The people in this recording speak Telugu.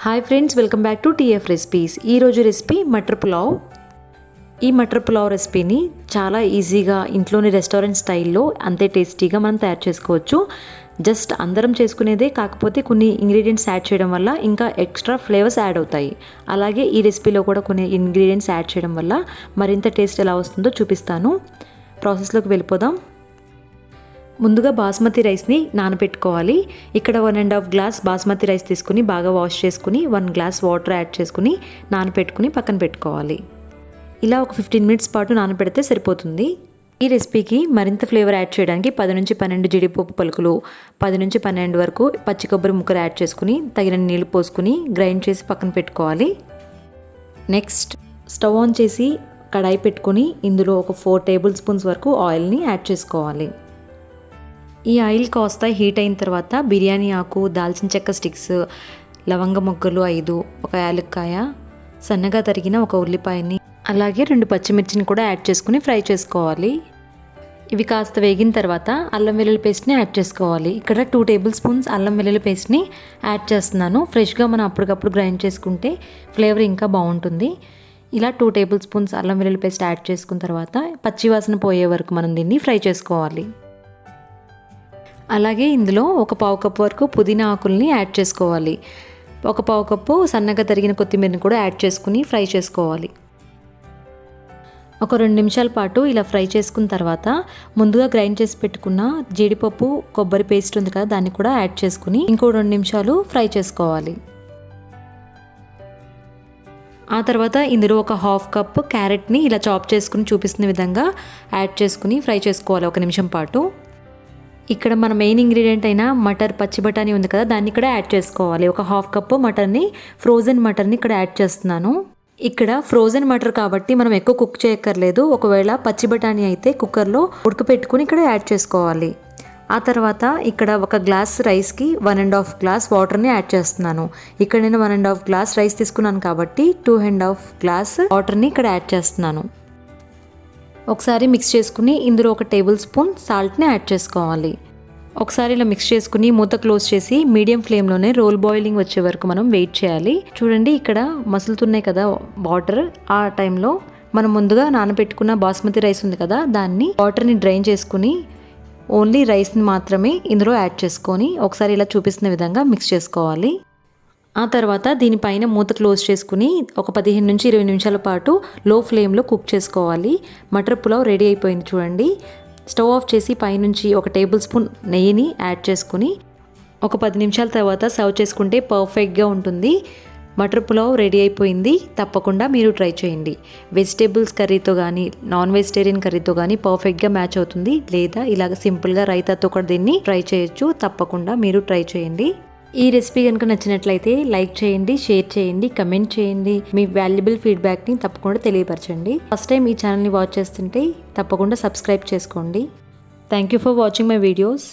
Hi friends, welcome back to TF recipes. ఈరోజు రెసిపీ మటర్ పులావ్. ఈ మటర్ పులావ్ రెసిపీని చాలా ఈజీగా ఇంట్లోని రెస్టారెంట్ స్టైల్లో అంతే టేస్టీగా మనం తయారు చేసుకోవచ్చు. జస్ట్ అందరం చేసుకునేదే, కాకపోతే కొన్ని ఇంగ్రీడియంట్స్ యాడ్ చేయడం వల్ల ఇంకా ఎక్స్ట్రా ఫ్లేవర్స్ యాడ్ అవుతాయి. అలాగే ఈ రెసిపీలో కూడా కొన్ని ఇంగ్రీడియంట్స్ యాడ్ చేయడం వల్ల మరింత టేస్ట్ ఎలా వస్తుందో చూపిస్తాను. ప్రాసెస్లోకి వెళ్ళిపోదాం. ముందుగా బాస్మతి రైస్ని నానబెట్టుకోవాలి. ఇక్కడ 1.5 గ్లాస్ బాస్మతి రైస్ తీసుకుని బాగా వాష్ చేసుకుని 1 గ్లాస్ వాటర్ యాడ్ చేసుకుని నానబెట్టుకుని పక్కన పెట్టుకోవాలి. ఇలా ఒక 15 మినిట్స్ పాటు నానబెడితే సరిపోతుంది. ఈ రెసిపీకి మరింత ఫ్లేవర్ యాడ్ చేయడానికి 10 నుంచి 12 జీడిపప్పు పలుకులు, 10 నుంచి 12 వరకు పచ్చి కొబ్బరి ముక్కలు యాడ్ చేసుకుని తగిన నీళ్ళు పోసుకుని గ్రైండ్ చేసి పక్కన పెట్టుకోవాలి. నెక్స్ట్ స్టవ్ ఆన్ చేసి కడాయి పెట్టుకుని ఇందులో ఒక 4 టేబుల్ స్పూన్స్ వరకు ఆయిల్ని యాడ్ చేసుకోవాలి. ఈ ఆయిల్ కాస్త హీట్ అయిన తర్వాత బిర్యానీ ఆకు, దాల్చిన చెక్క స్టిక్స్, లవంగ మొగ్గలు 5, ఒక యాలక్కాయ, సన్నగా తరిగిన ఒక ఉల్లిపాయని, అలాగే 2 పచ్చిమిర్చిని కూడా యాడ్ చేసుకుని ఫ్రై చేసుకోవాలి. ఇవి కాస్త వేగిన తర్వాత అల్లం వెల్లుల్లి పేస్ట్ని యాడ్ చేసుకోవాలి. ఇక్కడ 2 టేబుల్ స్పూన్స్ అల్లం వెల్లుల్లి పేస్ట్ని యాడ్ చేస్తున్నాను. ఫ్రెష్గా మనం అప్పటికప్పుడు గ్రైండ్ చేసుకుంటే ఫ్లేవర్ ఇంకా బాగుంటుంది. ఇలా 2 టేబుల్ స్పూన్స్ అల్లం వెల్లుల్లి పేస్ట్ యాడ్ చేసుకున్న తర్వాత పచ్చివాసన పోయే వరకు మనం దీన్ని ఫ్రై చేసుకోవాలి. అలాగే ఇందులో ఒక 1/2 కప్పు వరకు పుదీనా ఆకుల్ని యాడ్ చేసుకోవాలి. ఒక 1/2 కప్పు సన్నగా తరిగిన కొత్తిమీరని కూడా యాడ్ చేసుకుని ఫ్రై చేసుకోవాలి. ఒక 2 నిమిషాల పాటు ఇలా ఫ్రై చేసుకున్న తర్వాత ముందుగా గ్రైండ్ చేసి పెట్టుకున్న జీడిపప్పు కొబ్బరి పేస్ట్ ఉంది కదా, దాన్ని కూడా యాడ్ చేసుకుని ఇంకో 2 నిమిషాలు ఫ్రై చేసుకోవాలి. ఆ తర్వాత ఇందులో ఒక 1/2 కప్పు క్యారెట్ని ఇలా చాప్ చేసుకుని చూపిస్తున్న విధంగా యాడ్ చేసుకుని ఫ్రై చేసుకోవాలి 1 నిమిషం పాటు. ఇక్కడ మన మెయిన్ ఇంగ్రీడియంట్ అయిన మటర్ పచ్చి బఠానీ ఉంది కదా, దాన్ని ఇక్కడ యాడ్ చేసుకోవాలి. ఒక 1/2 కప్పు మటర్ని, ఫ్రోజన్ మటర్ని ఇక్కడ యాడ్ చేస్తున్నాను. ఇక్కడ ఫ్రోజన్ మటర్ కాబట్టి మనం ఎక్కువ కుక్ చేయక్కర్లేదు. ఒకవేళ పచ్చి బఠానీ అయితే కుక్కర్లో ఉడకపెట్టుకుని ఇక్కడ యాడ్ చేసుకోవాలి. ఆ తర్వాత ఇక్కడ 1 గ్లాస్ రైస్కి 1.5 గ్లాస్ వాటర్ని యాడ్ చేస్తున్నాను. ఇక్కడ నేను 1.5 గ్లాస్ రైస్ తీసుకున్నాను కాబట్టి 2.5 గ్లాస్ వాటర్ని ఇక్కడ యాడ్ చేస్తున్నాను. ఒకసారి మిక్స్ చేసుకుని ఇందులో 1 టేబుల్ స్పూన్ సాల్ట్ని యాడ్ చేసుకోవాలి. ఒకసారి ఇలా మిక్స్ చేసుకుని మూత క్లోజ్ చేసి మీడియం ఫ్లేమ్లోనే రోల్ బాయిలింగ్ వచ్చే వరకు మనం వెయిట్ చేయాలి. చూడండి, ఇక్కడ మసులుతున్నాయి కదా వాటర్. ఆ టైంలో మనం ముందుగా నానబెట్టుకున్న బాస్మతి రైస్ ఉంది కదా, దాన్ని వాటర్ని డ్రైన్ చేసుకుని ఓన్లీ రైస్ని మాత్రమే ఇందులో యాడ్ చేసుకొని ఒకసారి ఇలా చూపిస్తున్న విధంగా మిక్స్ చేసుకోవాలి. ఆ తర్వాత దీనిపైన మూత క్లోజ్ చేసుకుని ఒక 15 నుంచి 20 నిమిషాల పాటు లో ఫ్లేమ్లో కుక్ చేసుకోవాలి. మటర్ పులావ్ రెడీ అయిపోయింది చూడండి. స్టవ్ ఆఫ్ చేసి పైనుంచి 1 టేబుల్ స్పూన్ నెయ్యిని యాడ్ చేసుకుని ఒక 10 నిమిషాల తర్వాత సర్వ్ చేసుకుంటే పర్ఫెక్ట్గా ఉంటుంది. మటర్ పులావ్ రెడీ అయిపోయింది. తప్పకుండా మీరు ట్రై చేయండి. వెజిటేబుల్స్ కర్రీతో కానీ, నాన్ వెజిటేరియన్ కర్రీతో కానీ పర్ఫెక్ట్గా మ్యాచ్ అవుతుంది. లేదా ఇలాగ సింపుల్గా రైతాతో కూడా దీన్ని ట్రై చేయొచ్చు. తప్పకుండా మీరు ట్రై చేయండి. ఈ రెసిపీ కనుక నచ్చినట్లయితే లైక్ చేయండి, షేర్ చేయండి, కమెంట్ చేయండి. మీ వాల్యుబుల్ ఫీడ్బ్యాక్ని తప్పకుండా తెలియపరచండి. ఫస్ట్ టైం ఈ ఛానల్ని వాచ్ చేస్తుంటే తప్పకుండా సబ్స్క్రైబ్ చేసుకోండి. Thank you for watching my videos.